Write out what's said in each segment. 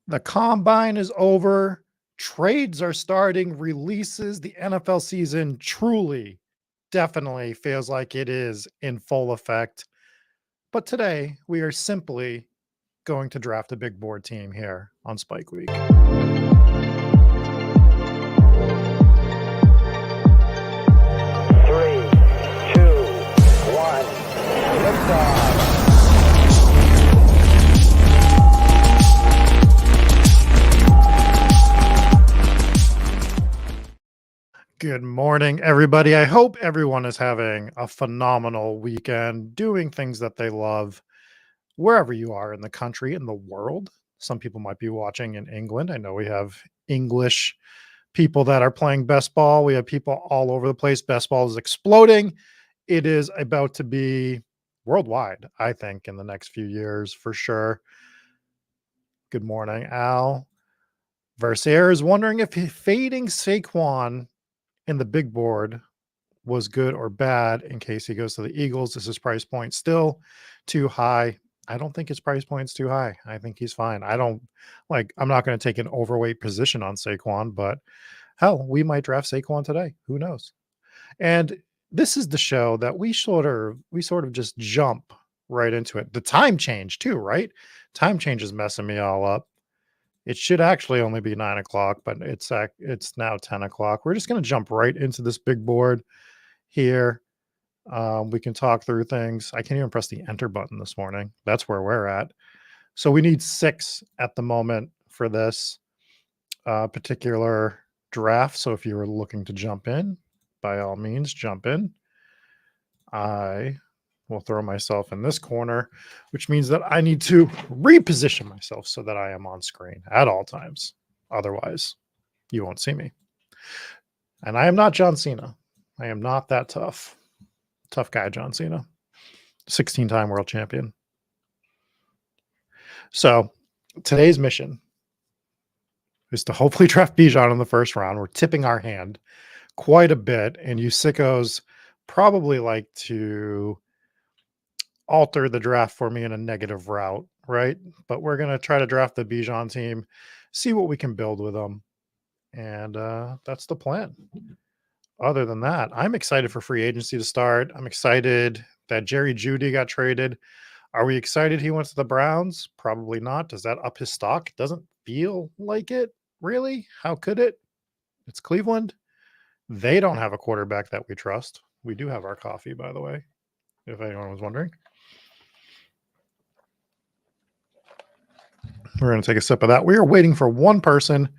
The combine is over. Trades are starting. Releases. The NFL season truly, definitely feels like it is in full effect. But today, we are simply going to draft a big board team here on Spike Week. Three, two, one. Liftoff. Good morning, everybody. I hope everyone is having a phenomenal weekend, doing things that they love, wherever you are in the country, in the world. Some people might be watching in England. I know we have English people that are playing best ball. We have people all over the place. Best ball is exploding. It is about to be worldwide, I think, in the next few years for sure. Good morning, Al. Versaire is wondering if fading Saquon in the big board was good or bad in case he goes to the Eagles. Is his price point still too high? I don't think his price point's too high. I think he's fine. I'm not going to take an overweight position on Saquon, but hell, we might draft Saquon today. Who knows? And this is the show that we sort of just jump right into it. The time change too, right? Time change is messing me all up. It should actually only be 9 o'clock, but it's now 10 o'clock. We're just going to jump right into this big board here. We can talk through things. I can't even press the enter button this morning. That's where we're at. So we need 6 at the moment for this particular draft. So if you were looking to jump in, by all means, jump in. I will throw myself in this corner, which means that I need to reposition myself so that I am on screen at all times. Otherwise, you won't see me. And I am not John Cena. I am not that tough. Tough guy, John Cena. 16-time world champion. So today's mission is to hopefully draft Bijan in the first round. We're tipping our hand quite a bit, and you sickos probably like to alter the draft for me in a negative route, right? But we're going to try to draft the Bijan team, see what we can build with them, and that's the plan. Other than that, I'm excited for free agency to start. I'm excited that Jerry Jeudy got traded. Are we excited he went to the Browns? Probably not. Does that up his stock? Doesn't feel like it, really. How could it? It's Cleveland. They don't have a quarterback that we trust. We do have our coffee, by the way, if anyone was wondering. We're going to take a sip of that. We are waiting for one person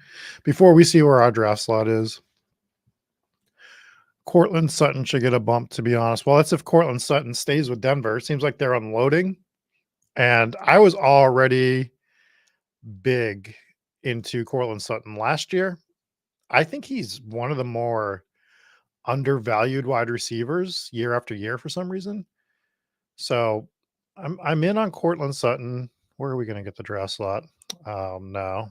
before we see where our draft slot is. Cortland Sutton should get a bump, to be honest. Well, that's if Cortland Sutton stays with Denver. It seems like they're unloading. And I was already big into Cortland Sutton last year. I think he's one of the more undervalued wide receivers year after year for some reason. So I'm in on Cortland Sutton. Where are we going to get the draft slot? No.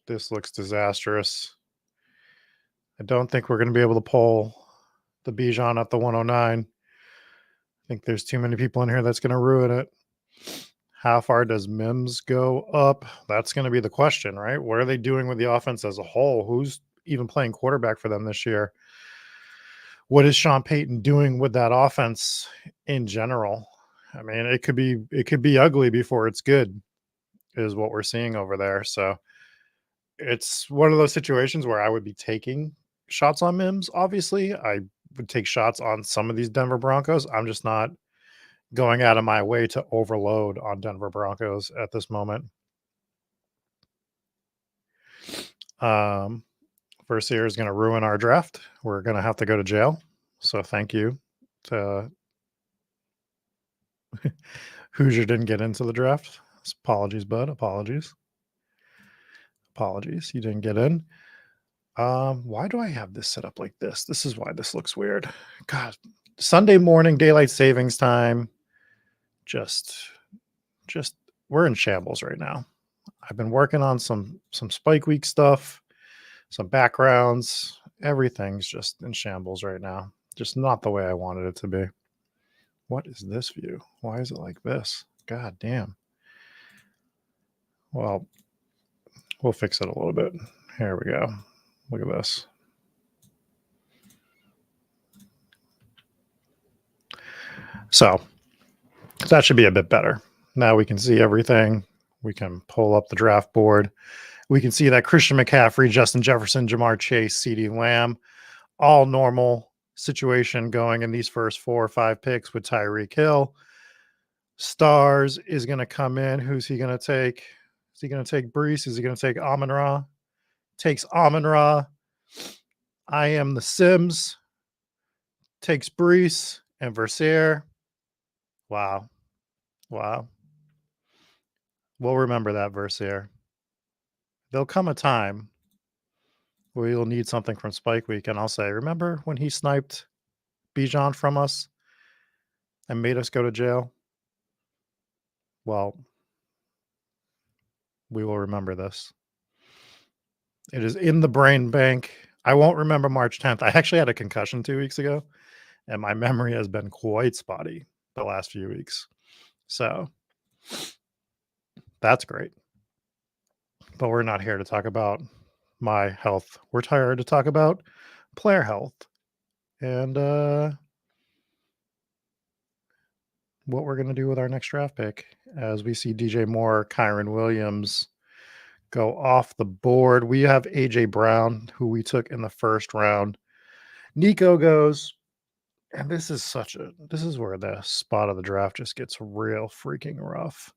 This looks disastrous. I don't think we're going to be able to pull the Bijan at the 109. I think there's too many people in here that's going to ruin it. How far does Mims go up? That's going to be the question, right? What are they doing with the offense as a whole? Who's even playing quarterback for them this year? What is Sean Payton doing with that offense in general? I mean, it could be ugly before it's good, is what we're seeing over there. So it's one of those situations where I would be taking shots on Mims. Obviously, I would take shots on some of these Denver Broncos. I'm just not going out of my way to overload on Denver Broncos at this moment. First year is going to ruin our draft. We're going to have to go to jail. So thank you to Hoosier didn't get into the draft. Apologies, bud. Apologies. You didn't get in. Why do I have this set up like this? This is why this looks weird. God, Sunday morning, daylight savings time. Just we're in shambles right now. I've been working on some Spike Week stuff, some backgrounds. Everything's just in shambles right now. Just not the way I wanted it to be. What is this view? Why is it like this? God damn. Well, we'll fix it a little bit. Here we go. Look at this. So that should be a bit better. Now we can see everything. We can pull up the draft board. We can see that Christian McCaffrey, Justin Jefferson, Jamar Chase, CeeDee Lamb, all normal situation going in these first 4 or 5 picks with Tyreek Hill. Stars is going to come in. Who's he going to take? Is he going to take Brees? Is he going to take Amon-Ra? Takes Amon-Ra. I am the Sims. Takes Brees and Versailles. Wow. Wow. We'll remember that Versailles. There'll come a time where you'll need something from Spike Week, and I'll say, remember when he sniped Bijan from us and made us go to jail? Well, we will remember this. It is in the brain bank. I won't remember March 10th. I actually had a concussion 2 weeks ago, and my memory has been quite spotty the last few weeks. So that's great. But we're not here to talk about my health. We're here to talk about player health and what we're going to do with our next draft pick as we see DJ Moore, Kyron Williams go off the board. We have AJ Brown, who we took in the first round. Nico goes, and this is where the spot of the draft just gets real freaking rough.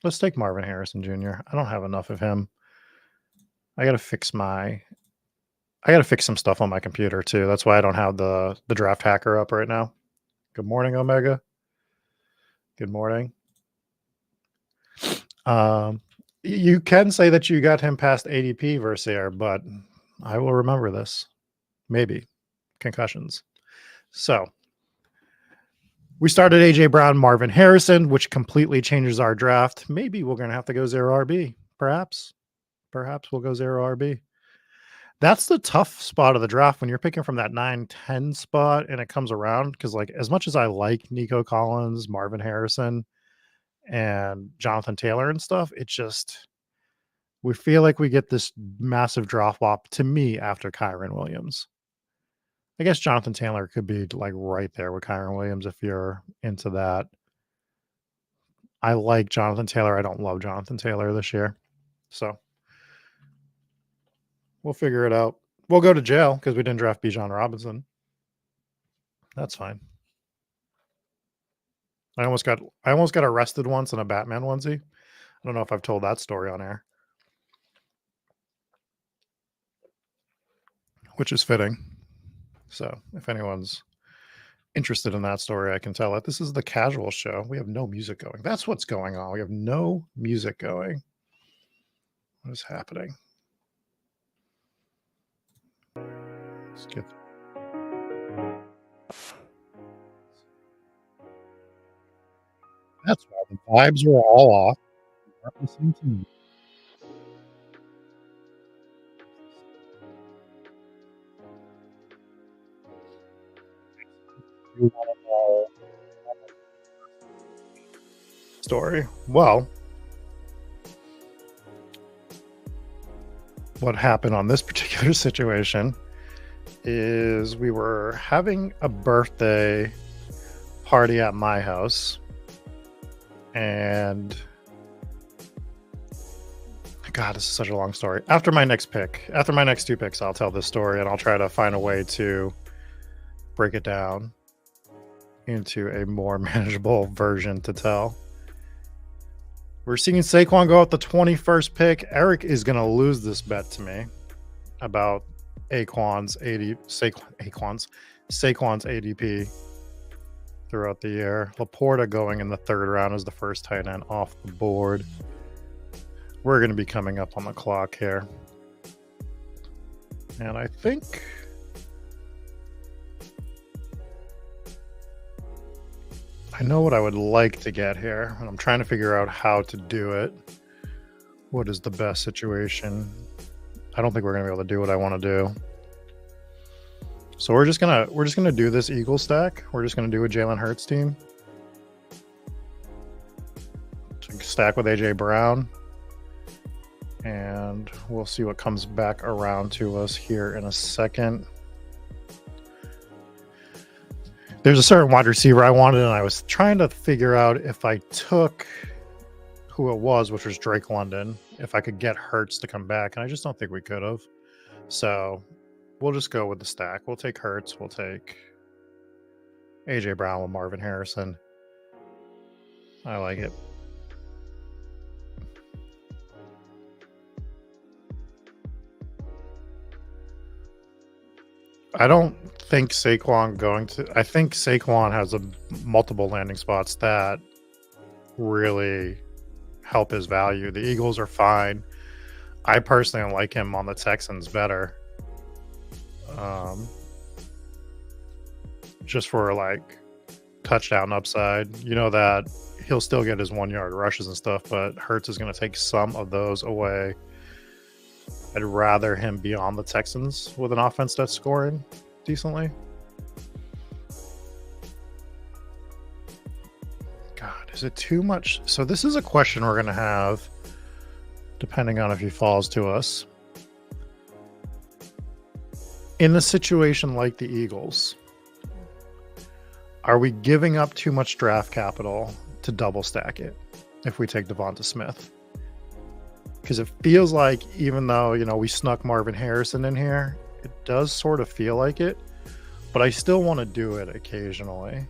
Let's take Marvin Harrison Jr. I don't have enough of him. I got to fix some stuff on my computer too. That's why I don't have the draft hacker up right now. Good morning, Omega. Good morning. You can say that you got him past ADP Versailles, but I will remember this. Maybe. Concussions. So we started AJ Brown, Marvin Harrison, which completely changes our draft. Maybe we're going to have to go 0 RB. Perhaps we'll go 0 RB. That's the tough spot of the draft when you're picking from that 9-10 spot and it comes around. Because like as much as I like Nico Collins, Marvin Harrison, and Jonathan Taylor and stuff, it just we feel like we get this massive drop off to me after Kyron Williams. I guess Jonathan Taylor could be like right there with Kyron Williams if you're into that. I like Jonathan Taylor. I don't love Jonathan Taylor this year. So we'll figure it out. We'll go to jail because we didn't draft Bijan Robinson. That's fine. I almost got arrested once in a Batman onesie. I don't know if I've told that story on air. Which is fitting. So if anyone's interested in that story, I can tell it. This is the casual show. We have no music going. That's what's going on. We have no music going. What is happening? Let's get. That's why the vibes were all off. We weren't listening to me. You want to know story? Well, what happened on this particular situation is we were having a birthday party at my house, and God, this is such a long story. After my next 2 picks, I'll tell this story and I'll try to find a way to break it down into a more manageable version to tell. We're seeing Saquon go out the 21st pick. Erik is going to lose this bet to me about Saquon's ADP throughout the year. Laporta going in the 3rd round as the first tight end off the board. We're going to be coming up on the clock here. And I think I know what I would like to get here, and I'm trying to figure out how to do it. What is the best situation? I don't think we're going to be able to do what I want to do. So we're just gonna do this Eagle stack. We're just gonna do a Jalen Hurts team. to stack with AJ Brown. And we'll see what comes back around to us here in a second. There's a certain wide receiver I wanted, and I was trying to figure out if I took who it was, which was Drake London, if I could get Hurts to come back, and I just don't think we could have. So we'll just go with the stack. We'll take Hurts. We'll take AJ Brown with Marvin Harrison. I like it. I don't think Saquon going to. I think Saquon has multiple landing spots that really help his value. The Eagles are fine. I personally like him on the Texans better. Just for like touchdown upside. You know that he'll still get his 1 yard rushes and stuff, but Hurts is going to take some of those away. I'd rather him be on the Texans with an offense that's scoring decently. God, is it too much? So this is a question we're going to have, depending on if he falls to us. In a situation like the Eagles, are we giving up too much draft capital to double stack it if we take Devonta Smith? Because it feels like, even though, you know, we snuck Marvin Harrison in here, it does sort of feel like it, but I still want to do it occasionally.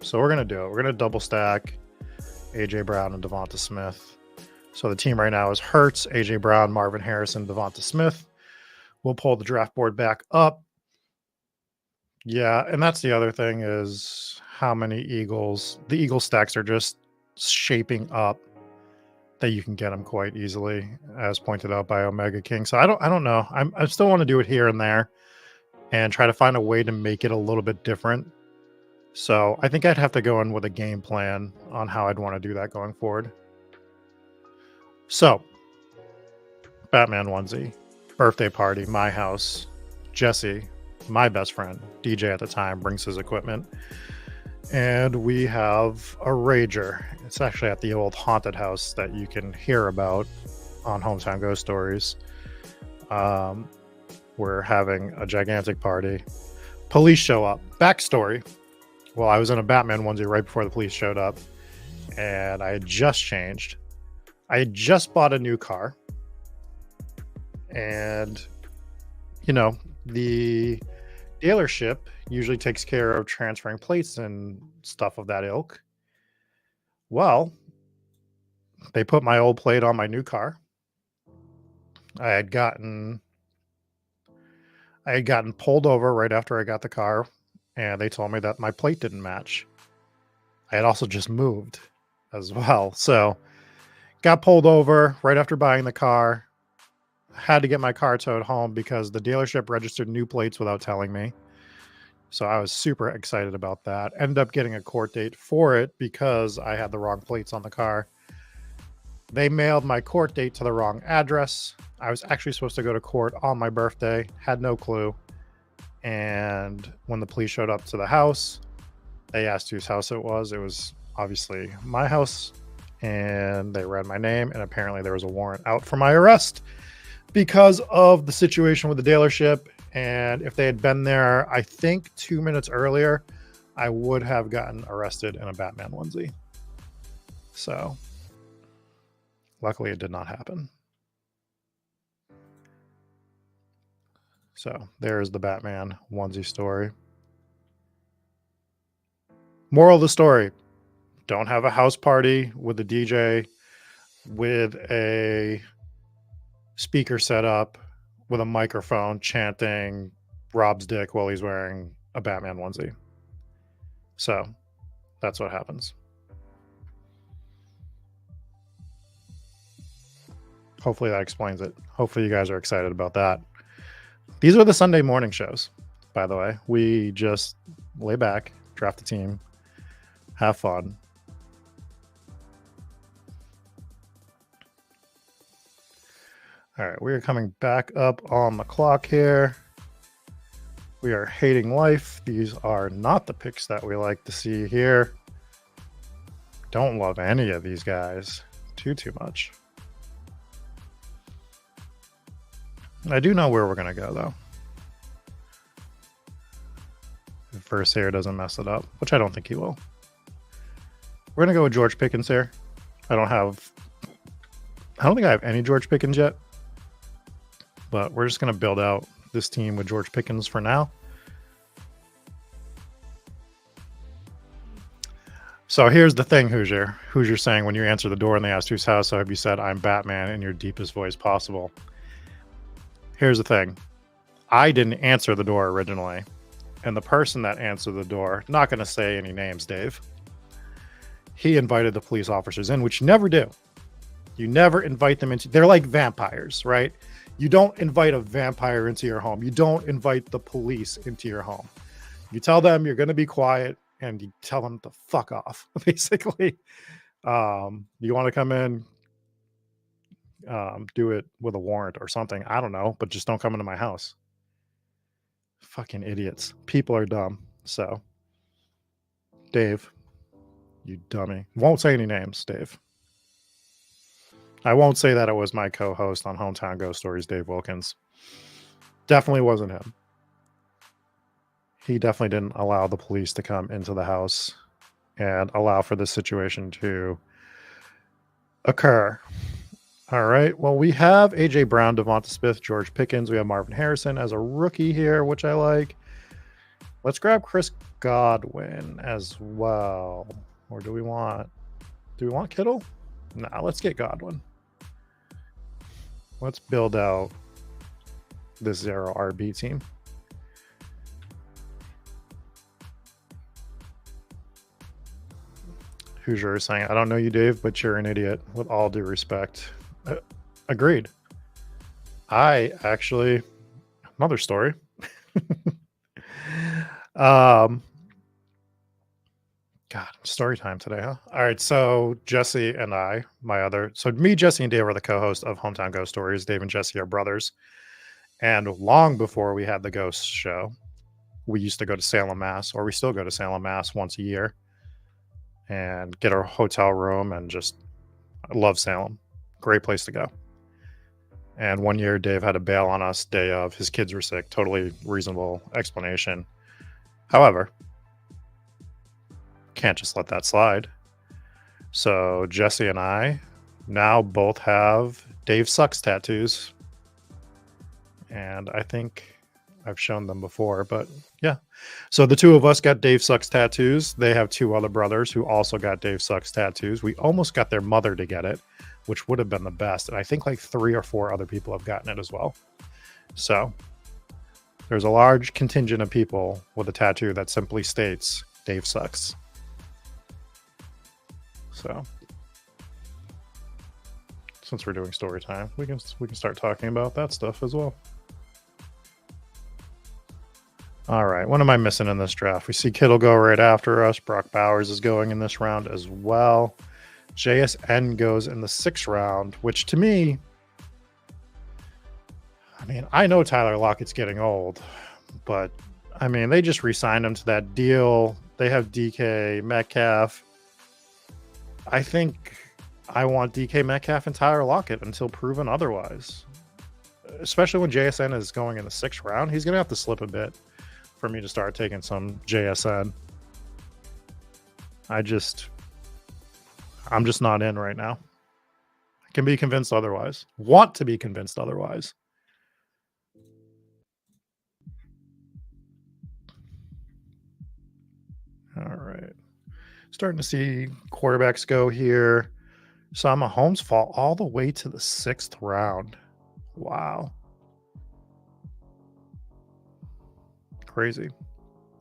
So we're going to do it. We're going to double stack AJ Brown and Devonta Smith. So the team right now is Hurts, AJ Brown, Marvin Harrison, Devonta Smith. We'll pull the draft board back up. Yeah, and that's the other thing, is how many Eagles. The Eagle stacks are just shaping up that you can get them quite easily, as pointed out by Omega King. So I don't know. I still want to do it here and there and try to find a way to make it a little bit different. So I think I'd have to go in with a game plan on how I'd want to do that going forward. So Batman onesie, birthday party, my house, Jesse, my best friend, DJ at the time, brings his equipment. And we have a rager. It's actually at the old haunted house that you can hear about on Hometown Ghost Stories. We're having a gigantic party. Police show up. Backstory. Well, I was in a Batman onesie right before the police showed up, and I had just changed. I had just bought a new car. And, you know, the dealership usually takes care of transferring plates and stuff of that ilk. Well, they put my old plate on my new car. I had gotten pulled over right after I got the car, and they told me that my plate didn't match. I had also just moved as well. So got pulled over right after buying the car. Had to get my car towed home because the dealership registered new plates without telling me. So I was super excited about that. Ended up getting a court date for it because I had the wrong plates on the car. They mailed my court date to the wrong address. I was actually supposed to go to court on my birthday. Had no clue. And when the police showed up to the house, they asked whose house it was. It was obviously my house. And they read my name. And apparently there was a warrant out for my arrest because of the situation with the dealership. And if they had been there, I think 2 minutes earlier, I would have gotten arrested in a Batman onesie. So luckily it did not happen. So there's the Batman onesie story. Moral of the story: don't have a house party with a DJ with a speaker set up with a microphone chanting Rob's dick while he's wearing a Batman onesie. So that's what happens. Hopefully that explains it. Hopefully you guys are excited about that. These are the Sunday morning shows, by the way. We just lay back, draft a team, have fun. All right, we are coming back up on the clock here. We are hating life. These are not the picks that we like to see here. don't love any of these guys too much. I do know where we're going to go, though. If Versailles doesn't mess it up, which I don't think he will. We're going to go with George Pickens here. I don't think I have any George Pickens yet. But we're just going to build out this team with George Pickens for now. So here's the thing, Hoosier. Hoosier saying when you answer the door and they asked whose house, so have you said, I'm Batman in your deepest voice possible. Here's the thing. I didn't answer the door originally. And the person that answered the door, not going to say any names, Dave, he invited the police officers in, which you never do. You never invite them into, they're like vampires, right? You don't invite a vampire into your home. You don't invite the police into your home. You tell them you're going to be quiet and you tell them to fuck off, basically. You want to come in, do it with a warrant or something. I don't know, but just don't come into my house. Fucking idiots. People are dumb. So, Dave, you dummy. Won't say any names, Dave. I won't say that it was my co-host on Hometown Ghost Stories, Dave Wilkins. Definitely wasn't him. He definitely didn't allow the police to come into the house and allow for this situation to occur. All right. Well, we have A.J. Brown, Devonta Smith, George Pickens. We have Marvin Harrison as a rookie here, which I like. Let's grab Chris Godwin as well. Or do we want Kittle? Nah, let's get Godwin. Let's build out this 0 RB team. Hoosier is saying, I don't know you, Dave, but you're an idiot, with all due respect. Agreed. I actually, another story. God, story time today, huh? All right, so Jesse and I, me, Jesse, and Dave are the co-hosts of Hometown Ghost Stories. Dave and Jesse are brothers. And long before we had the Ghost show, we used to go to Salem, Mass, or we still go to Salem, Mass once a year and get our hotel room and just, I love Salem. Great place to go. And one year, Dave had to bail on us day of. His kids were sick. Totally reasonable explanation. However, can't just let that slide. So Jesse and I now both have Dave Sucks tattoos. And I think I've shown them before, but yeah. So the two of us got Dave Sucks tattoos. They have two other brothers who also got Dave Sucks tattoos. We almost got their mother to get it, which would have been the best. And I think like 3 or 4 other people have gotten it as well. So there's a large contingent of people with a tattoo that simply states Dave Sucks. So since we're doing story time, we can start talking about that stuff as well. All right, what am I missing in this draft? We see Kittle go right after us. Brock Bowers is going in this round as well. JSN goes in the 6th round, which to me, I mean, I know Tyler Lockett's getting old, but I mean, they just re-signed him to that deal. They have DK Metcalf. I think I want DK Metcalf and Tyler Lockett until proven otherwise, especially when JSN is going in the 6th round. He's going to have to slip a bit for me to start taking some JSN. I'm just not in right now. I can be convinced otherwise. Want to be convinced otherwise. All right. Starting to see quarterbacks go here. Saw Mahomes fall all the way to the 6th round. Wow. Crazy.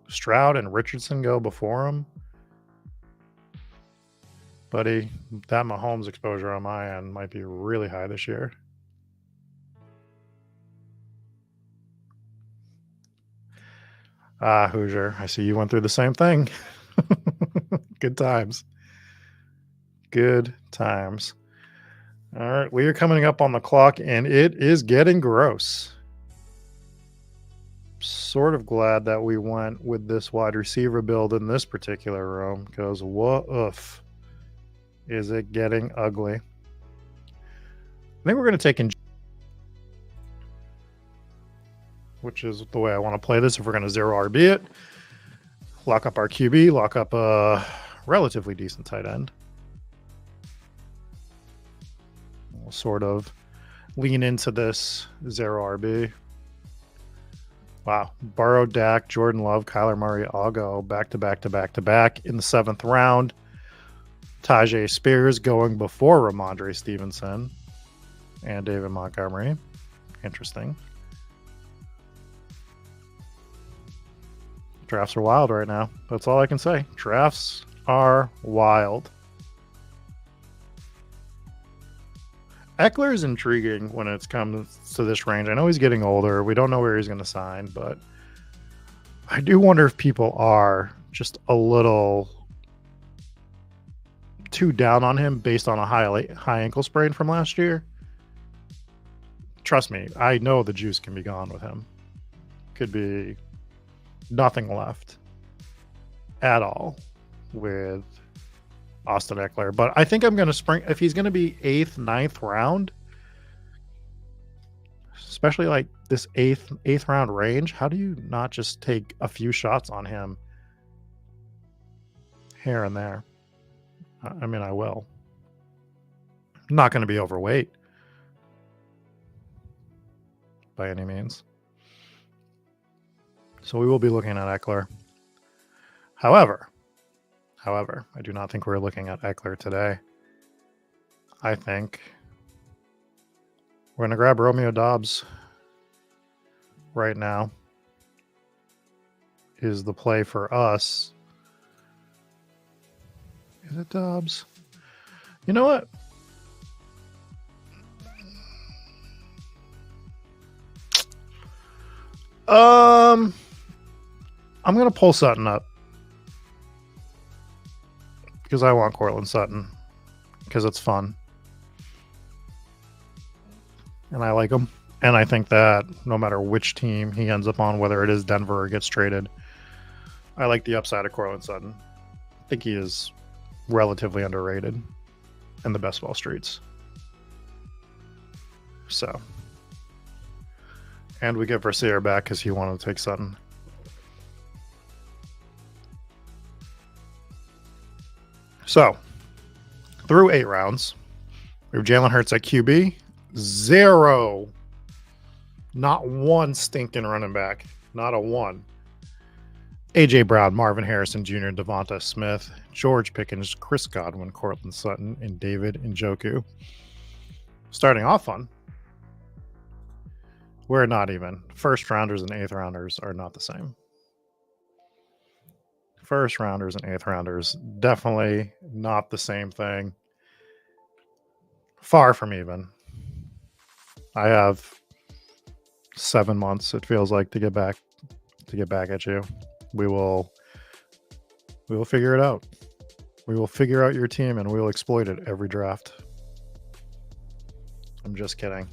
Stroud and Richardson go before him. Buddy, that Mahomes exposure on my end might be really high this year. Ah, Hoosier, I see you went through the same thing. Good times. Good times. All right, we are coming up on the clock, and it is getting gross. Sort of glad that we went with this wide receiver build in this particular room, because woof. Is it getting ugly? I think we're going to take in, which is the way I want to play this. If we're going to 0 RB it, lock up our QB, lock up a relatively decent tight end. We'll sort of lean into this 0 RB. Wow. Burrow, Dak, Jordan Love, Kyler Murray all go back to back to back to back in the 7th round. Tajay Spears going before Ramondre Stevenson and David Montgomery. Interesting. Drafts are wild right now. That's all I can say. Drafts are wild. Eckler is intriguing when it comes to this range. I know he's getting older. We don't know where he's going to sign, but I do wonder if people are just a little too down on him based on a high ankle sprain from last year. Trust me, I know the juice can be gone with him. Could be nothing left at all with Austin Eckler. But I think I'm going to spring, if he's going to be 8th, 9th round, especially like this 8th round range, how do you not just take a few shots on him here and there? I mean, I will. I'm not going to be overweight by any means. So we will be looking at Eckler. However, I do not think we're looking at Eckler today. I think we're going to grab Romeo Doubs right now. Is the play for us. Is it Doubs? You know what? I'm going to pull Sutton up because I want Cortland Sutton because it's fun. And I like him. And I think that no matter which team he ends up on, whether it is Denver or gets traded, I like the upside of Cortland Sutton. I think he is relatively underrated in the best ball streets. So. And we get Versier back because he wanted to take Sutton. So, through 8 rounds, we have Jalen Hurts at QB. 0. Not one stinking running back. Not a one. A.J. Brown, Marvin Harrison Jr., Devonta Smith, George Pickens, Chris Godwin, Cortland Sutton, and David Njoku. Starting off fun. We're not even. First rounders and 8th rounders are not the same. First rounders and 8th rounders, definitely not the same thing. Far from even. I have 7 months, it feels like, to get back at you. We will figure it out. We will figure out your team and we will exploit it every draft. I'm just kidding.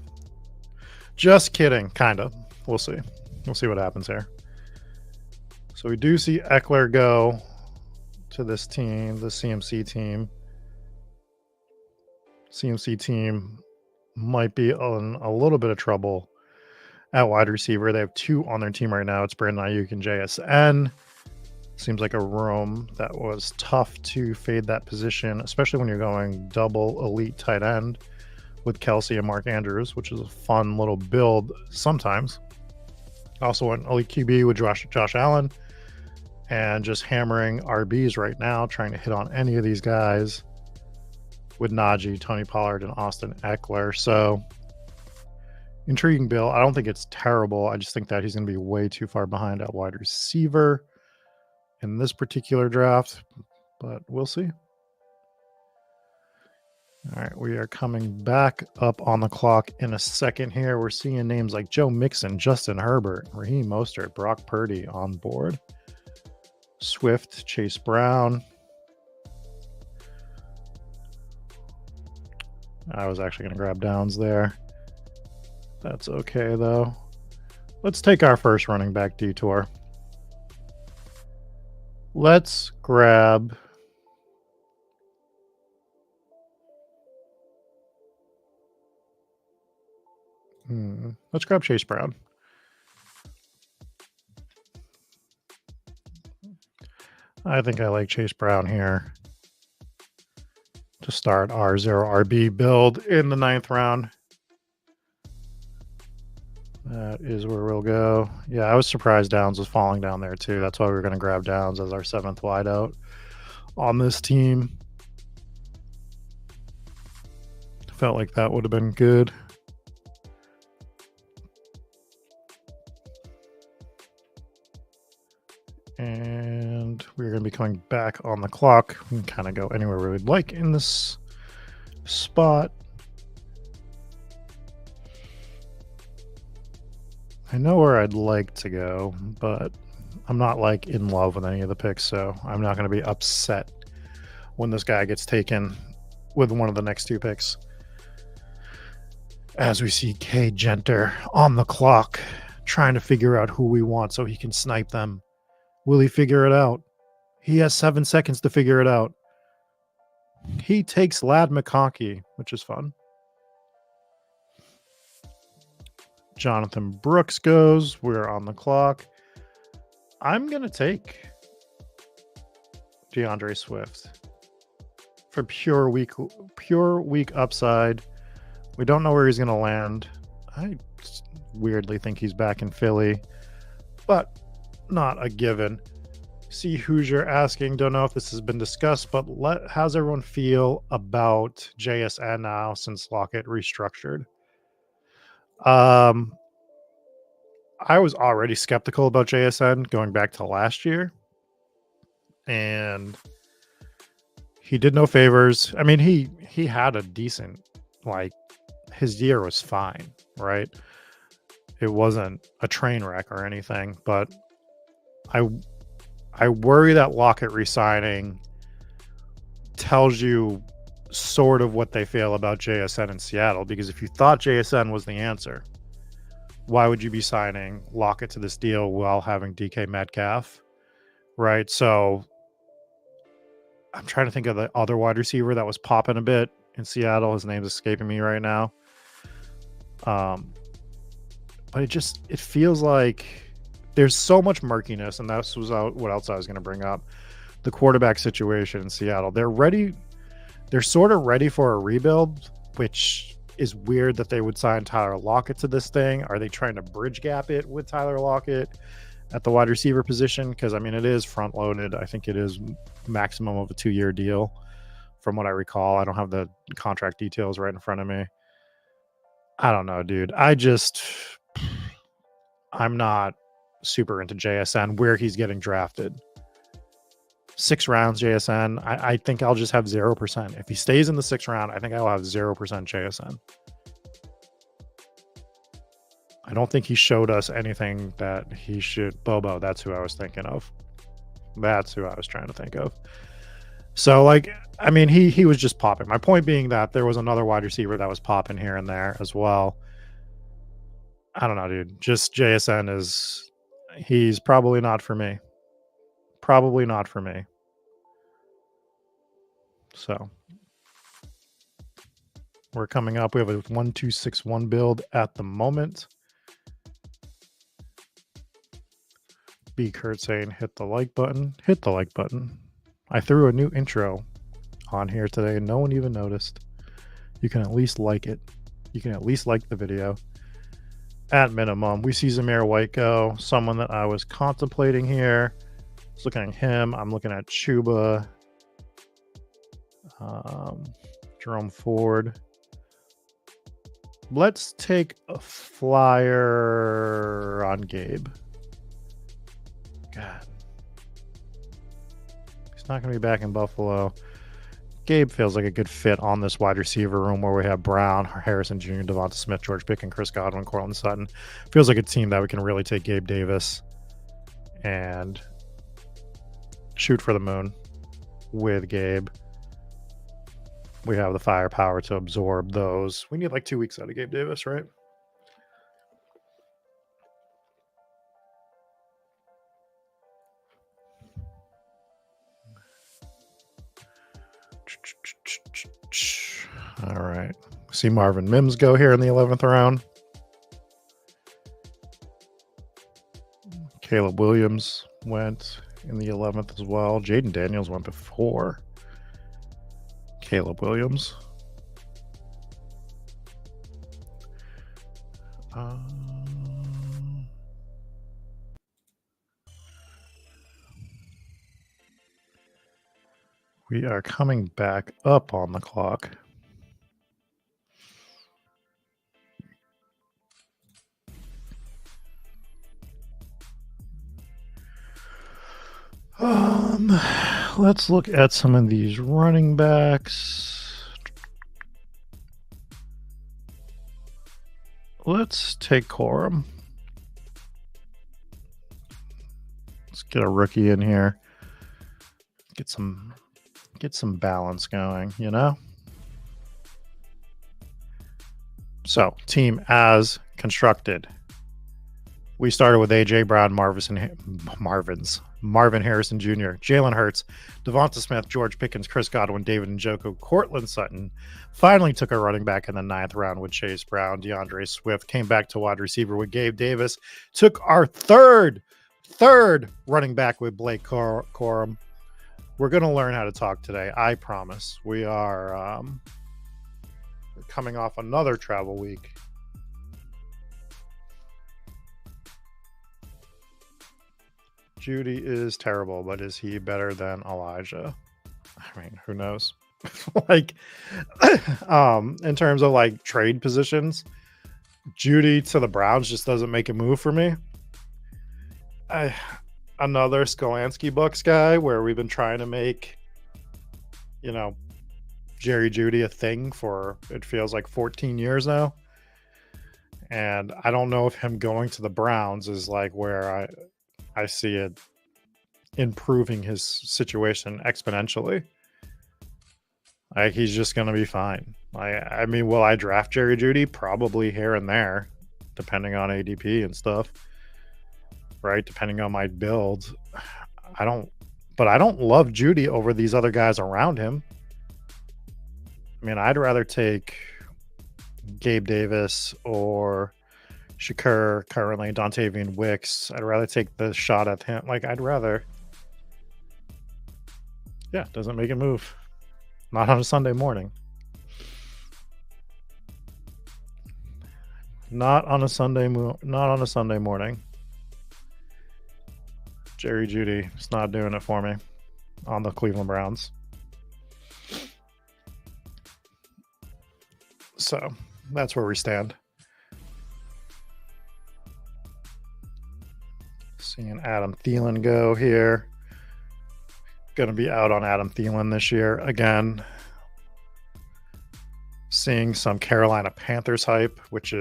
Just kidding, kind of. We'll see. We'll see what happens here. So we do see Eckler go to this team, the CMC team. CMC team might be in a little bit of trouble at wide receiver. They have 2 on their team right now. It's Brandon Ayuk and JSN. Seems like a room that was tough to fade that position, especially when you're going double elite tight end with Kelsey and Mark Andrews, which is a fun little build sometimes. Also went elite QB with Josh Allen and just hammering RBs right now, trying to hit on any of these guys with Najee, Tony Pollard, and Austin Eckler. So intriguing bill. I don't think it's terrible. I just think that he's going to be way too far behind at wide receiver in this particular draft, but we'll see. All right, we are coming back up on the clock in a second here. We're seeing names like Joe Mixon, Justin Herbert, Raheem Mostert, Brock Purdy on board. Swift, Chase Brown. I was actually going to grab Downs there. That's okay, though. Let's take our first running back detour. Let's grab Let's grab Chase Brown. I think I like Chase Brown here to start our 0 RB build in the 9th round. That is where we'll go. Yeah, I was surprised Downs was falling down there too. That's why we were going to grab Downs as our 7th wideout on this team. Felt like that would have been good. And we're going to be coming back on the clock. We can kind of go anywhere we would like in this spot. I know where I'd like to go, but I'm not like in love with any of the picks, so I'm not going to be upset when this guy gets taken with one of the next 2 picks. As we see K Genter on the clock, trying to figure out who we want so he can snipe them. Will he figure it out? He has 7 seconds to figure it out. He takes Lad McConkey, which is fun. Jonathan Brooks goes. We're on the clock. I'm going to take DeAndre Swift for pure weak upside. We don't know where he's going to land. I weirdly think he's back in Philly, but not a given. See Hoosier asking, don't know if this has been discussed, but how's everyone feel about JSN now since Lockett restructured? I was already skeptical about JSN going back to last year, and he did no favors. I mean, he had a decent, like, his year was fine, right? It wasn't a train wreck or anything, but I worry that Lockett resigning tells you sort of what they feel about JSN in Seattle, because if you thought JSN was the answer, why would you be signing Lockett to this deal while having DK Metcalf, right? So I'm trying to think of the other wide receiver that was popping a bit in Seattle. His name's escaping me right now. But it feels like there's so much murkiness, and that was what else I was going to bring up. The quarterback situation in Seattle. They're sort of ready for a rebuild, which is weird that they would sign Tyler Lockett to this thing. Are they trying to bridge gap it with Tyler Lockett at the wide receiver position? Because, I mean, it is front loaded. I think it is maximum of a 2-year deal from what I recall. I don't have the contract details right in front of me. I don't know, dude. I'm not super into JSN where he's getting drafted. 6 rounds JSN. I think I'll just have 0%. If he stays in the 6th round, I think I'll have 0% JSN. I don't think he showed us anything that he should. Bobo, that's who I was thinking of. That's who I was trying to think of. So, like, I mean, he was just popping. My point being that there was another wide receiver that was popping here and there as well. I don't know, dude. Just JSN he's probably not for me. Probably not for me. So we're coming up. We have a 1-2-6-1 build at the moment. B. Kurt saying hit the like button. Hit the like button. I threw a new intro on here today and no one even noticed. You can at least like it. You can at least like the video. At minimum, we see Zamir White go, someone that I was contemplating here. Just looking at him. I'm looking at Chuba, Jerome Ford. Let's take a flyer on Gabe. God. He's not going to be back in Buffalo. Gabe feels like a good fit on this wide receiver room where we have Brown, Harrison Jr., Devonta Smith, George Pickens, Chris Godwin, Cortland Sutton. Feels like a team that we can really take Gabe Davis and shoot for the moon with Gabe. We have the firepower to absorb those. We need like 2 weeks out of Gabe Davis, right? All right. See Marvin Mims go here in the 11th round. Caleb Williams went in the 11th as well. Jaden Daniels went before Caleb Williams. We are coming back up on the clock. Let's look at some of these running backs. Let's take Corum. Let's get a rookie in here. Get some balance going, you know? So, team as constructed. We started with A.J. Brown, Marvin Harrison Jr., Jalen Hurts, Devonta Smith, George Pickens, Chris Godwin, David Njoku, Cortland Sutton. Finally took a running back in the 9th round with Chase Brown, DeAndre Swift. Came back to wide receiver with Gabe Davis. Took our third running back with Blake Corum. We're going to learn how to talk today. I promise. We are coming off another travel week. Judy is terrible, but is he better than Elijah? I mean, who knows? Like, in terms of like trade positions, Judy to the Browns just doesn't make a move for me. Another Skolansky Bucks guy where we've been trying to make, you know, Jerry Judy a thing for, it feels like 14 years now. And I don't know if him going to the Browns is like where I see it improving his situation exponentially. Like, he's just going to be fine. I mean, will I draft Jerry Judy? Probably here and there, depending on ADP and stuff, right? Depending on my build. I don't love Judy over these other guys around him. I mean, I'd rather take Gabe Davis or Shakur currently, Dontavian Wicks. I'd rather take the shot at him. Like, doesn't make a move. Not on a Sunday morning. Not on a Sunday morning. Jerry Judy is not doing it for me on the Cleveland Browns. So that's where we stand. Seeing Adam Thielen go here. Going to be out on Adam Thielen this year again. Seeing some Carolina Panthers hype, which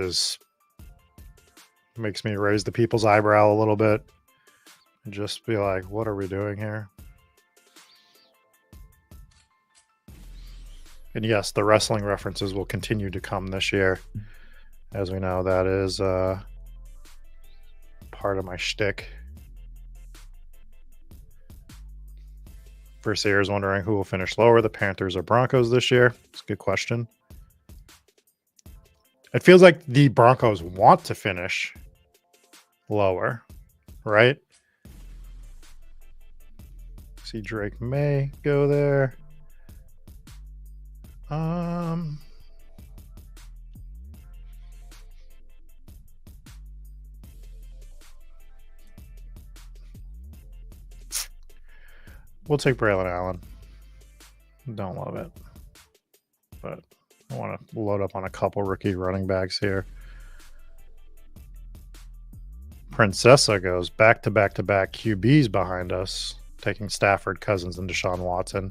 makes me raise the people's eyebrow a little bit and just be like, what are we doing here? And yes, the wrestling references will continue to come this year. As we know, that is part of my shtick. First year is wondering who will finish lower, the Panthers or Broncos this year. It's a good question. It feels like the Broncos want to finish lower, right? See Drake May go there. We'll take Braylon Allen. Don't love it, but I want to load up on a couple rookie running backs here. Princessa goes back to back QBs behind us, taking Stafford, Cousins, and Deshaun Watson.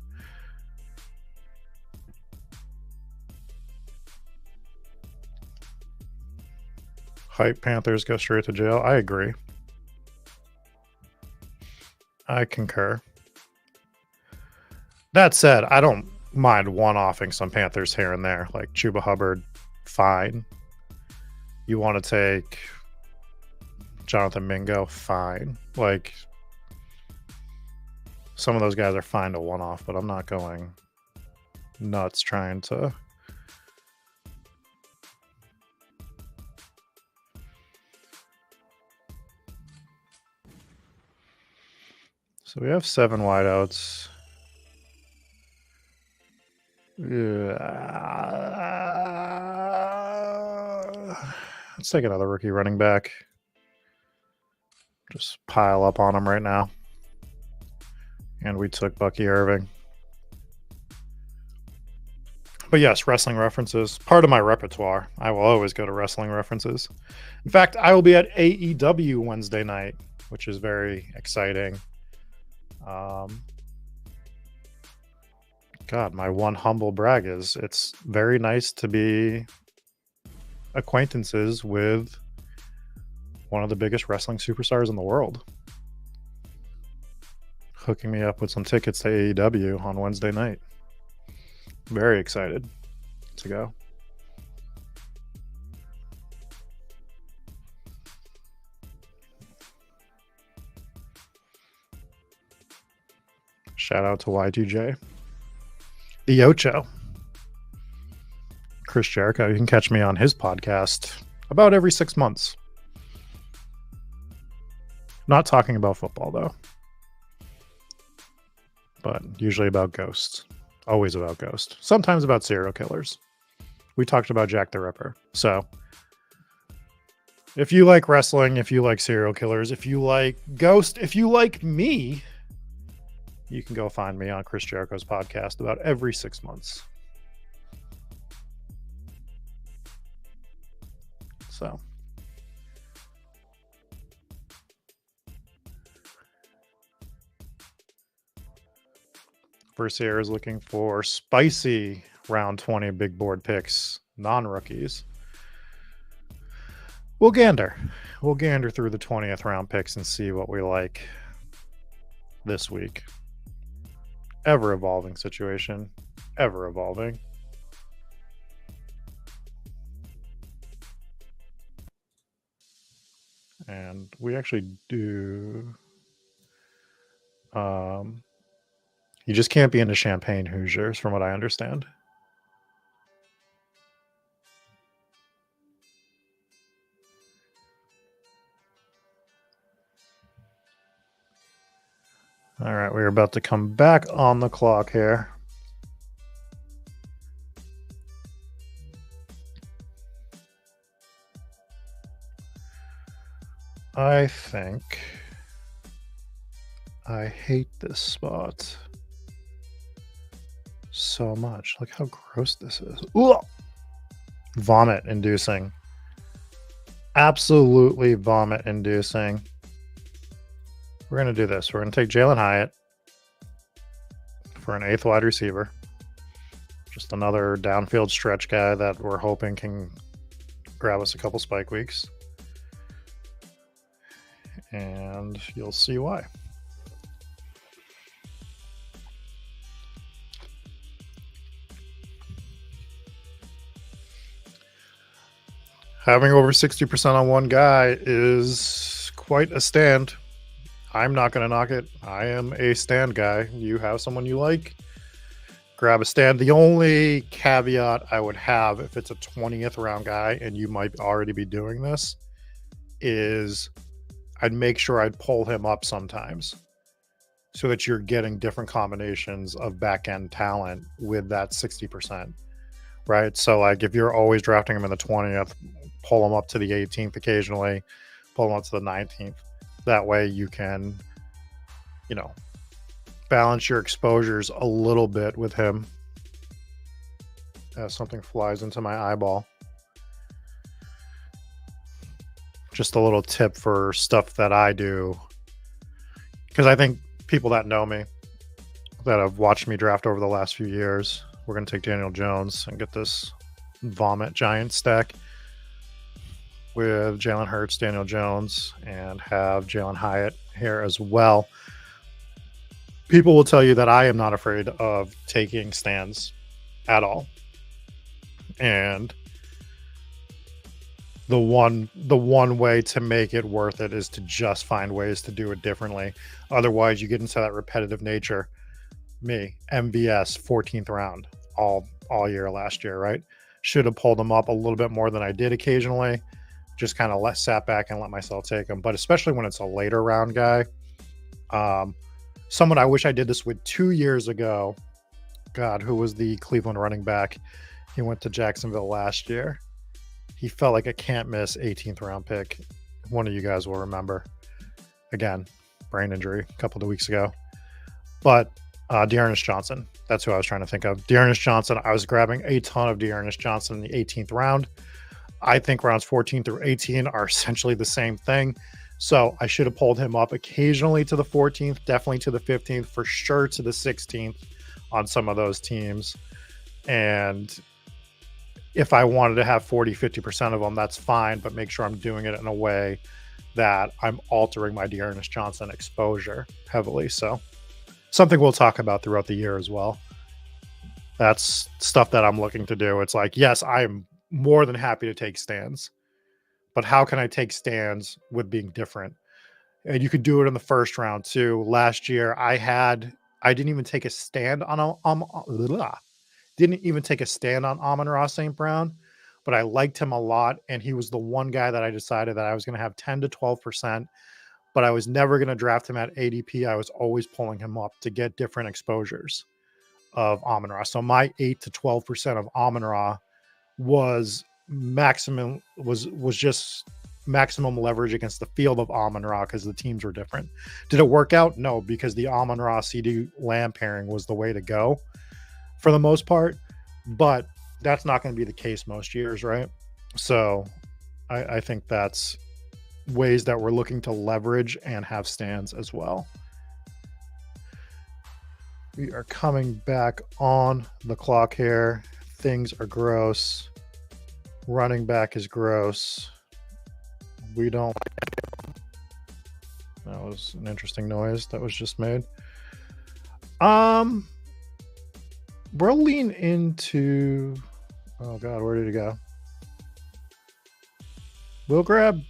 Hype Panthers go straight to jail. I agree. I concur. That said, I don't mind one-offing some Panthers here and there, like Chuba Hubbard, fine. You want to take Jonathan Mingo, fine. Like, some of those guys are fine to one-off, but I'm not going nuts trying to. So we have 7 wideouts. Let's take another rookie running back. Just pile up on him right now. And we took Bucky Irving. But yes, wrestling references, part of my repertoire. I will always go to wrestling references. In fact, I will be at AEW Wednesday night, which is very exciting. God, my one humble brag is it's very nice to be acquaintances with one of the biggest wrestling superstars in the world. Hooking me up with some tickets to AEW on Wednesday night. Very excited to go. Shout out to Y2J. The Ocho. Chris Jericho. You can catch me on his podcast about every 6 months. Not talking about football, though. But usually about ghosts. Always about ghosts. Sometimes about serial killers. We talked about Jack the Ripper. So if you like wrestling, if you like serial killers, if you like ghosts, if you like me, you can go find me on Chris Jericho's podcast about every 6 months. So Versier is looking for spicy round 20 big board picks, non-rookies. We'll gander through the 20th round picks and see what we like this week. Ever evolving situation, ever evolving. And we actually do. You just can't be into Champagne Hoosiers, from what I understand. All right, we're about to come back on the clock here. I think I hate this spot so much. Look how gross this is. Ugh! Vomit inducing. Absolutely vomit inducing. We're going to do this. We're going to take Jalen Hyatt for an 8th wide receiver. Just another downfield stretch guy that we're hoping can grab us a couple spike weeks. And you'll see why. Having over 60% on one guy is quite a stand. I'm not going to knock it. I am a stand guy. You have someone you like, grab a stand. The only caveat I would have if it's a 20th round guy, and you might already be doing this, is I'd make sure I'd pull him up sometimes so that you're getting different combinations of back-end talent with that 60%, right? So like if you're always drafting him in the 20th, pull him up to the 18th occasionally, pull him up to the 19th. That way you can, balance your exposures a little bit with him. As something flies into my eyeball. Just a little tip for stuff that I do. Because I think people that know me, that have watched me draft over the last few years, we're going to take Daniel Jones and get this vomit giant stack with Jalen Hurts, Daniel Jones, and have Jalen Hyatt here as well. People will tell you that I am not afraid of taking stands at all. And the one way to make it worth it is to just find ways to do it differently. Otherwise, you get into that repetitive nature. Me, MVS, 14th round all year last year, right? Should have pulled them up a little bit more than I did occasionally. Just kind of sat back and let myself take them. But especially when it's a later round guy, Someone I wish I did this with 2 years ago. God, who was the Cleveland running back? He went to Jacksonville last year. He felt like a can't miss 18th round pick. One of you guys will remember. Again, brain injury a couple of weeks ago. But Dearness Johnson, that's who I was trying to think of. Dearness Johnson, I was grabbing a ton of Dearness Johnson in the 18th round. I think rounds 14 through 18 are essentially the same thing. So I should have pulled him up occasionally to the 14th, definitely to the 15th, for sure to the 16th on some of those teams. And if I wanted to have 40, 50% of them, that's fine, but make sure I'm doing it in a way that I'm altering my Dearness Johnson exposure heavily. So something we'll talk about throughout the year as well. That's stuff that I'm looking to do. It's like, yes, I'm more than happy to take stands, but how can I take stands with being different? And you could do it in the first round too. Last year, I didn't even take a stand on Amon-Ra St. Brown, but I liked him a lot, and he was the one guy that I decided that I was going to have 10 to 12%, but I was never going to draft him at ADP. I was always pulling him up to get different exposures of Amon-Ra. So my 8 to 12% of Amon-Ra was just maximum leverage against the field of Amon-Ra because the teams were different. Did it work out? No, because the Amon-Ra CD Lamb pairing was the way to go for the most part, but that's not going to be the case most years, right? So I think that's ways that we're looking to leverage and have stands as well. We are coming back on the clock here. Things are gross. Running back is gross. We don't. That was an interesting noise that was just made. We'll lean into. Oh God, where did he go? We'll grab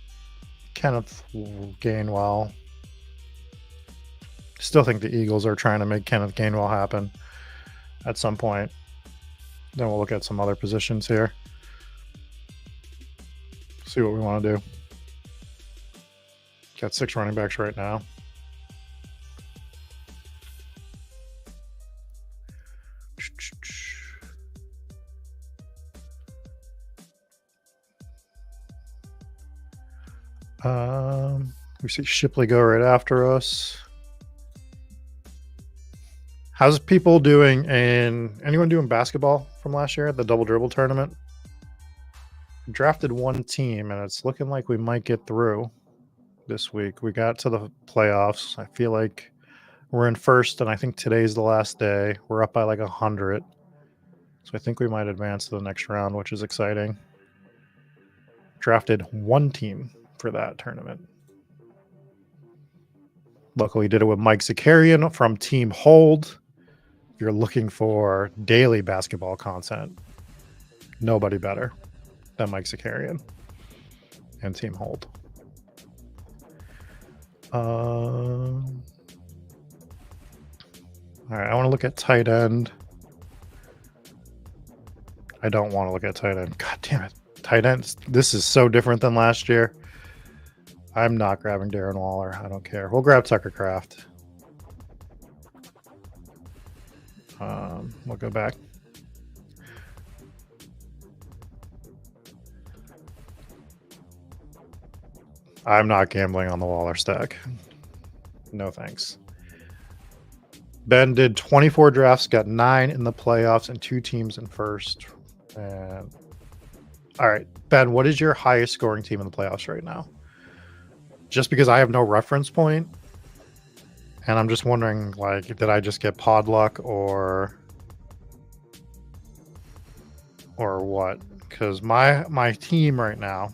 Kenneth Gainwell. Still think the Eagles are trying to make Kenneth Gainwell happen at some point. Then we'll look at some other positions here. See what we want to do. Got 6 running backs right now. We see Shipley go right after us. How's people doing anyone doing basketball from last year at the double dribble tournament? We drafted one team and it's looking like we might get through this week. We got to the playoffs. I feel like we're in first, and I think today's the last day. We're up by like 100. So I think we might advance to the next round, which is exciting. Drafted one team for that tournament. Luckily did it with Mike Zakarian from Team Hold. If you're looking for daily basketball content, nobody better than Mike Zakarian and Team Hold. All right, I want to look at tight end. I don't want to look at tight end. God damn it. Tight ends. This is so different than last year. I'm not grabbing Darren Waller. I don't care. We'll grab Tucker Kraft. We'll go back. I'm not gambling on the Waller stack. No thanks. Ben did 24 drafts, got 9 in the playoffs, and 2 teams in first. And all right, Ben, what is your highest scoring team in the playoffs right now? Just because I have no reference point, and I'm just wondering, like, did I just get pod luck or what? Because my team right now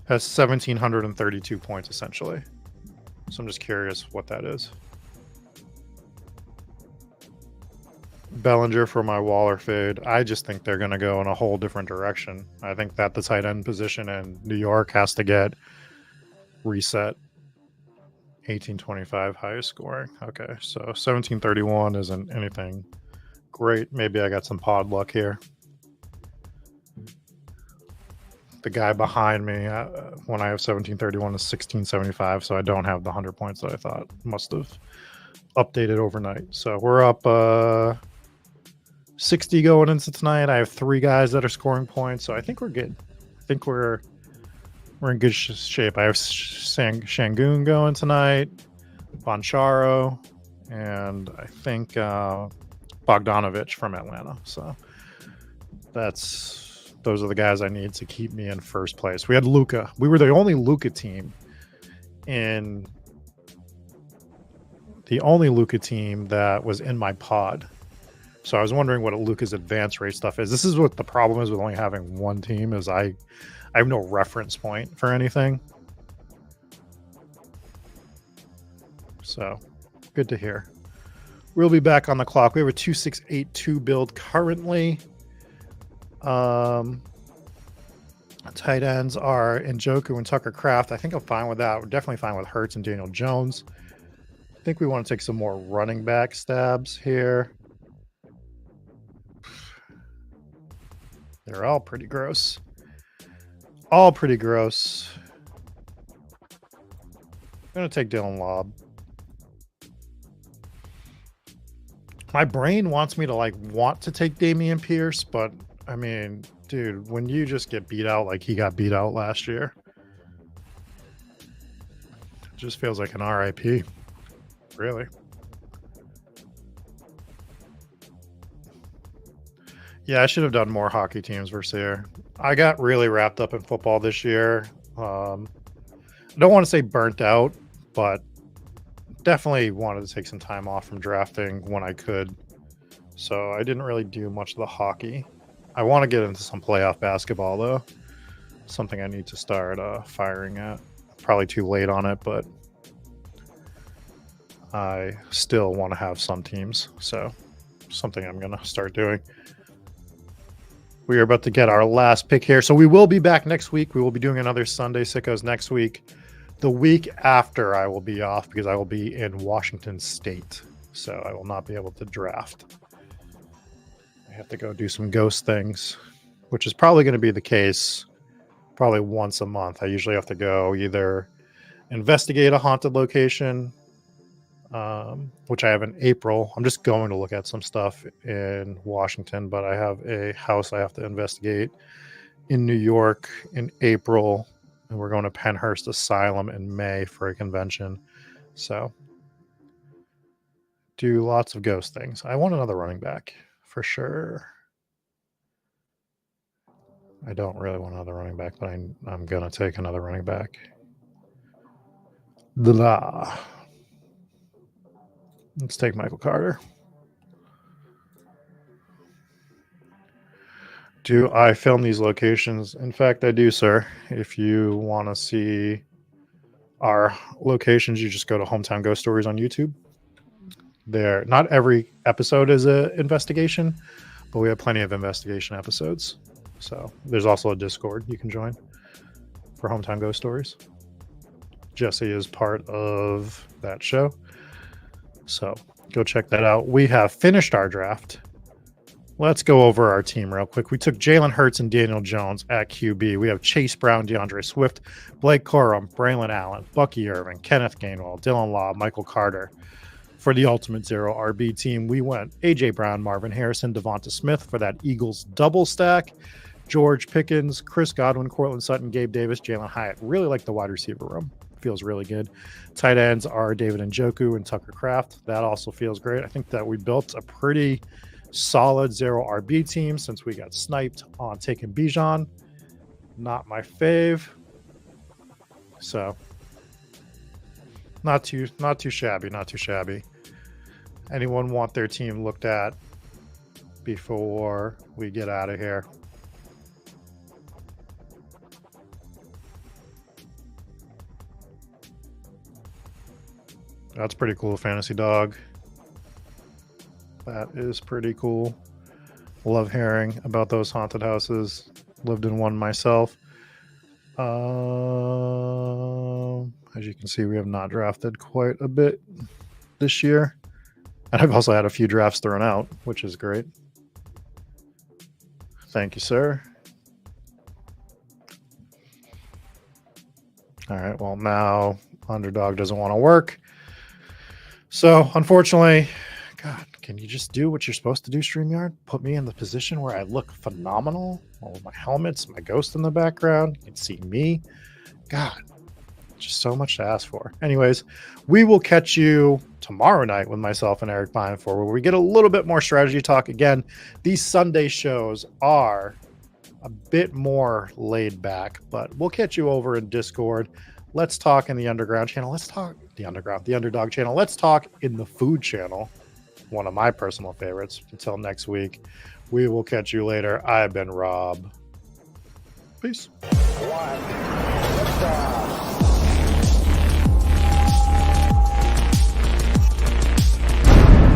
has 1,732 points essentially. So I'm just curious what that is. Bellinger for my Waller fade. I just think they're going to go in a whole different direction. I think that the tight end position in New York has to get reset. 1825 highest scoring. Okay, so 1731 isn't anything great. Maybe I got some pod luck here. The guy behind me when I have 1731 is 1675, so I don't have the 100 points that I thought. Must have updated overnight. So we're up 60 going into tonight. I have 3 guys that are scoring points, so I think we're good. I think we're in good shape. I have Shangoon going tonight, Boncharo, and I think Bogdanovich from Atlanta. So those are the guys I need to keep me in first place. We had Luka. We were the only Luka team that was in my pod. So I was wondering what Luka's advance rate stuff is. This is what the problem is with only having one team, is I have no reference point for anything. So good to hear. We'll be back on the clock. We have a 2682 build currently. Tight ends are Njoku and Tucker Kraft. I think I'm fine with that. We're definitely fine with Hurts and Daniel Jones. I think we want to take some more running back stabs here. They're all pretty gross. I'm going to take Dylan Lobb. My brain wants me to want to take Dameon Pierce, but I mean, dude, when you just get beat out like he got beat out last year, it just feels like an RIP. Really. Yeah, I should have done more hockey teams versus here. I got really wrapped up in football this year. I don't want to say burnt out, but definitely wanted to take some time off from drafting when I could. So I didn't really do much of the hockey. I want to get into some playoff basketball, though. Something I need to start firing at. Probably too late on it, but I still want to have some teams. So something I'm going to start doing. We are about to get our last pick here. So we will be back next week. We will be doing another Sunday Sickos next week. The week after I will be off because I will be in Washington State. So I will not be able to draft. I have to go do some ghost things, which is probably going to be the case probably once a month. I usually have to go either investigate a haunted location, which I have in April. I'm just going to look at some stuff in Washington, but I have a house I have to investigate in New York in April, and we're going to Pennhurst Asylum in May for a convention. So do lots of ghost things. I want another running back for sure. I don't really want another running back, but I'm going to take another running back. Let's take Michael Carter. Do I film these locations? In fact, I do, sir. If you want to see our locations, you just go to Hometown Ghost Stories on YouTube. There, not every episode is an investigation, but we have plenty of investigation episodes. So there's also a Discord you can join for Hometown Ghost Stories. Jesse is part of that show. So go check that out. We have finished our draft. Let's go over our team real quick. We took Jalen Hurts and Daniel Jones at QB. We have Chase Brown, DeAndre Swift, Blake Corum, Braylon Allen, Bucky Irving, Kenneth Gainwell, Dylan Law, Michael Carter. For the Ultimate Zero RB team, we went A.J. Brown, Marvin Harrison, Devonta Smith for that Eagles double stack, George Pickens, Chris Godwin, Cortland Sutton, Gabe Davis, Jalen Hyatt. Really like the wide receiver room. Feels really good. Tight ends are David Njoku and Tucker Kraft. That also feels great. I think that we built a pretty solid zero RB team since we got sniped on taking Bijan. Not my fave. So not too shabby. Anyone want their team looked at before we get out of here? That's pretty cool, Fantasy Dog. That is pretty cool. Love hearing about those haunted houses. Lived in one myself. As you can see, we have not drafted quite a bit this year. And I've also had a few drafts thrown out, which is great. Thank you, sir. All right, well, now Underdog doesn't want to work. So, unfortunately, God, can you just do what you're supposed to do, StreamYard? Put me in the position where I look phenomenal. All of my helmets, my ghost in the background. You can see me. God, just so much to ask for. Anyways, we will catch you tomorrow night with myself and Erik Beimfohr, where we get a little bit more strategy talk. Again, these Sunday shows are a bit more laid back, but we'll catch you over in Discord. Let's talk in the Underground channel. Let's talk the Underdog channel. Let's talk in the Food channel, one of my personal favorites. Until next week, we will catch you later. I've been Rob. Peace. One. Liftoff.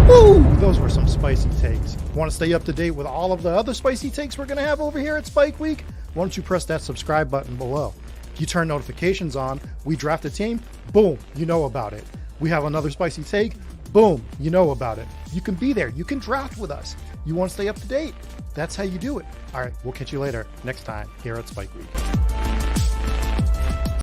Woo! Those were some spicy takes. Want to stay up to date with all of the other spicy takes we're going to have over here at Spike Week? Why don't you press that subscribe button below? You turn notifications on, we draft a team, boom, you know about it. We have another spicy take, boom, you know about it. You can be there. You can draft with us. You want to stay up to date? That's how you do it. All right, we'll catch you later next time here at Spike Week.